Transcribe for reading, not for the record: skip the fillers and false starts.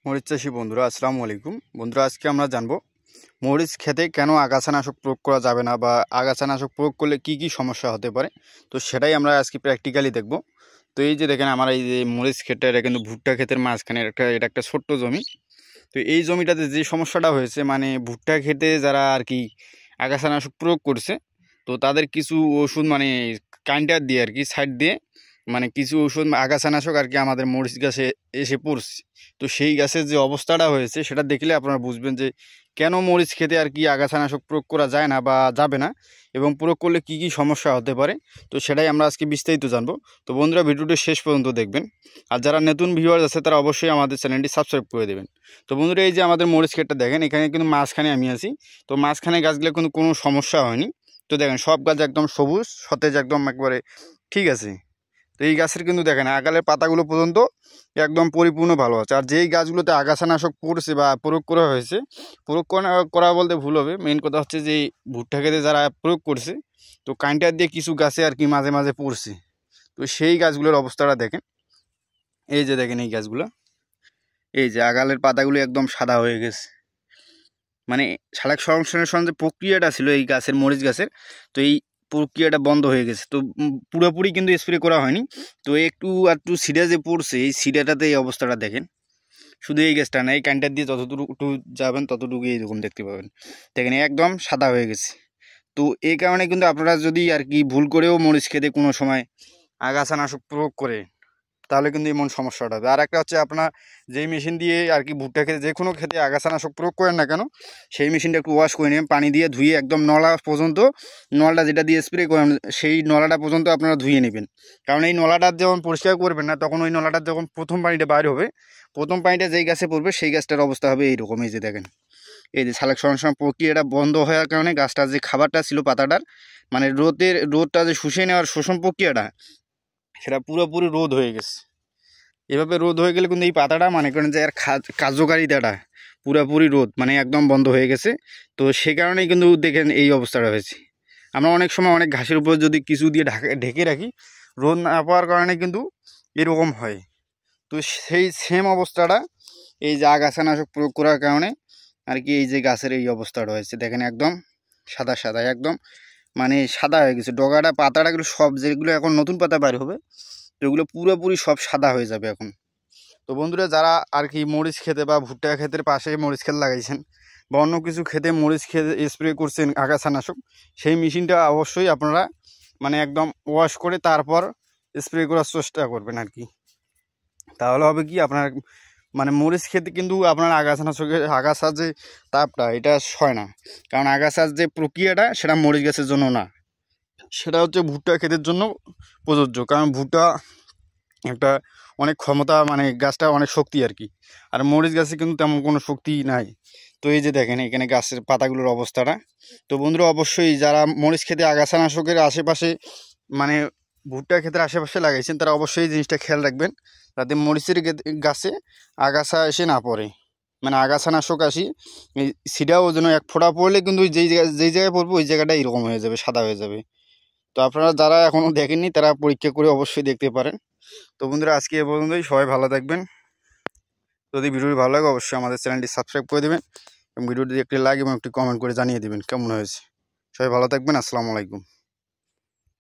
মরিচ চাষী বন্ধুরা আসসালামু আলাইকুম। বন্ধুরা, আজকে আমরা জানবো মরিচ খেতে কেন আগাছানাশক প্রয়োগ করা যাবে না বা আগাছানাশক প্রয়োগ করলে কি কি সমস্যা হতে পারে। তো সেটাই আমরা আজকে প্র্যাকটিক্যালি দেখব। তো এই যে দেখেন, আমার এই যে মরিচ ক্ষেতটা, এটা কিন্তু ভুট্টা ক্ষেতের মাঝখানে এটা একটা ছোট্ট জমি। তো এই জমিটাতে যে সমস্যাটা হয়েছে, মানে ভুট্টা খেতে যারা আর কি আগাছানাশক প্রয়োগ করছে, তো তাদের কিছু ওষুধ মানে কাইন্টার দিয়ে আর কি সাইড দিয়ে মানে কিছু ওষুধ আগাছানাশক আর কি আমাদের মরিচ গাছে এসে পড়ছে। তো সেই গাছের যে অবস্থাটা হয়েছে সেটা দেখলে আপনারা বুঝবেন যে কেন মরিচ খেতে আর কি আগাছানাশক প্রয়োগ করা যায় না বা যাবে না, এবং প্রয়োগ করলে কি কি সমস্যা হতে পারে। তো সেটাই আমরা আজকে বিস্তারিত জানবো। তো বন্ধুরা, ভিডিওটি শেষ পর্যন্ত দেখবেন। আর যারা নতুন ভিউয়ার্স আছে তারা অবশ্যই আমাদের চ্যানেলটি সাবস্ক্রাইব করে দেবেন। তো বন্ধুরা, এই যে আমাদের মরিচ ক্ষেতটা দেখেন, এখানে কিন্তু মাঝখানে আমি আছি। তো মাঝখানে গাছগুলো কিন্তু কোনো সমস্যা হয়নি। তো দেখেন, সব গাছ একদম সবুজ সতেজ, একদম একবারে ঠিক আছে। তো এই গাছের কিন্তু দেখেন আগালের পাতাগুলো পর্যন্ত একদম পরিপূর্ণ ভালো আছে। আর যেই গাছগুলোতে আগাছানাশক পড়ছে বা প্রয়োগ করা হয়েছে, প্রয়োগ করা বলতে ভুল হবে, মেইন কথা হচ্ছে যে ভুট্টা খেতে যারা প্রয়োগ করছে, তো কাইন্টার দিয়ে কিছু গাছে আর কি মাঝে মাঝে পড়ছে। তো সেই গাছগুলোর অবস্থাটা দেখেন। এই যে দেখেন এই গাছগুলো, এই যে আগালের পাতাগুলো একদম সাদা হয়ে গেছে। মানে সালোক সংশ্লেষণ যে প্রক্রিয়াটা ছিল এই গাছের, মরিচ গাছের, তো এই প্রক্রিয়াটা বন্ধ হয়ে গেছে। তো পুরোপুরি কিন্তু স্প্রে করা হয়নি। তো একটু একটু সিডা যে পড়ছে, এই সিডাটাতে এই অবস্থাটা দেখেন। শুধু এই গাছটা না, এই কাইন্টার দিয়ে যতটুকু যাবেন ততটুকু এইরকম দেখতে পাবেন। দেখেন একদম সাদা হয়ে গেছে। তো এই কারণে কিন্তু আপনারা যদি আর কি ভুল করেও মরিচ খেতে কোনো সময় আগাছানাশক প্রয়োগ করে, তাহলে কিন্তু এমন সমস্যাটা হবে। আর একটা হচ্ছে, আপনার যেই মেশিন দিয়ে আর কি ভুট্টা খেতে যে কোনো খেতে আগাছানাশক প্রয়োগ করেন না কেন, সেই মেশিনটা একটু ওয়াশ করে নেবেন, পানি দিয়ে ধুয়ে একদম নলা পর্যন্ত, নলটা যেটা দিয়ে স্প্রে করেন সেই নলাটা পর্যন্ত আপনারা ধুয়ে নেবেন। কারণ এই নলাটা যখন পরিষ্কার করবেন না, তখন ওই নলাটা যখন প্রথম পানিটা বাইর হবে, প্রথম পানিটা যেই গাছে পড়বে সেই গাছটার অবস্থা হবে এইরকম। এই যে দেখেন, এই যে সালোক সংশ্লেষণ প্রক্রিয়াটা বন্ধ হওয়ার কারণে গাছটার যে খাবারটা ছিল পাতাটার, মানে রোদটা যে শুষে নেওয়ার শোষণ প্রক্রিয়াটা, সেটা পুরোপুরি রোধ হয়ে গেছে। এভাবে রোদ হয়ে গেলে কিন্তু এই পাতাটা মানে করেন যে এর কার্যকারিতাটা পুরোপুরি রোদ মানে একদম বন্ধ হয়ে গেছে। তো সে কারণেই কিন্তু দেখেন এই অবস্থাটা হয়েছে। আমরা অনেক সময় অনেক ঘাসের উপর যদি কিছু দিয়ে ঢেকে রাখি, রোদ না পাওয়ার কারণে কিন্তু এরকম হয়। তো সেই সেম অবস্থাটা এই যে আগাছানাশক প্রয়োগ করার কারণে আর কি এই যে গাছের এই অবস্থাটা হয়েছে। দেখেন একদম সাদা সাদা, একদম মানে সাদা হয়ে গেছে। ডগাটা পাতাটাগুলো সব যেগুলো এখন নতুন পাতা বাইর হবে, তো এগুলো পুরোপুরি সব সাদা হয়ে যাবে এখন। তো বন্ধুরা, যারা আর কি মরিচ খেতে বা ভুট্টা ক্ষেতের পাশে মরিচ ক্ষেত লাগাইছেন বা অন্য কিছু খেতে মরিচ খেতে স্প্রে করছেন আগাছানাশক, সেই মেশিনটা অবশ্যই আপনারা মানে একদম ওয়াশ করে তারপর স্প্রে করার চেষ্টা করবেন আর কি। তাহলে হবে কি, আপনার মানে মরিচ খেতে কিন্তু আপনার আগাছার যে তাপটা এটা হয় না। কারণ আগাছার যে প্রক্রিয়াটা সেটা মরিচ গাছের জন্য না, সেটা হচ্ছে ভুট্টা ক্ষেতের জন্য প্রযোজ্য। কারণ ভুট্টা একটা অনেক ক্ষমতা, মানে গাছটা অনেক শক্তি আর কি। আর মরিচ গাছে কিন্তু তেমন কোনো শক্তি নাই। তো এই যে দেখেন এখানে গাছের পাতাগুলোর অবস্থাটা। তো বন্ধুরা, অবশ্যই যারা মরিচ খেতে আগাছানাশকের আশেপাশে মানে ভুট্টা ক্ষেতের আশেপাশে লাগাইছেন, তারা অবশ্যই এই জিনিসটা খেয়াল রাখবেন, যাতে মরিচের গাছে আগাছা এসে না পড়ে। মানে আগাছানাশক আসি এই সিডাও যেন এক ফোঁটা পড়লে কিন্তু যেই জায়গায় পড়বে ওই জায়গাটা এরকম হয়ে যাবে, সাদা হয়ে যাবে। তো আপনারা যারা এখনও দেখেননি তারা পরীক্ষা করে অবশ্যই দেখতে পারেন। তো বন্ধুরা, আজকে এ পর্যন্তই। সবাই ভালো থাকবেন। যদি ভিডিওটি ভালো লাগে অবশ্যই আমাদের চ্যানেলটি সাবস্ক্রাইব করে দেবেন এবং ভিডিওটি একটি লাইক এবং একটি কমেন্ট করে জানিয়ে দেবেন কেমন হয়েছে। সবাই ভালো থাকবেন। আসসালামু আলাইকুম।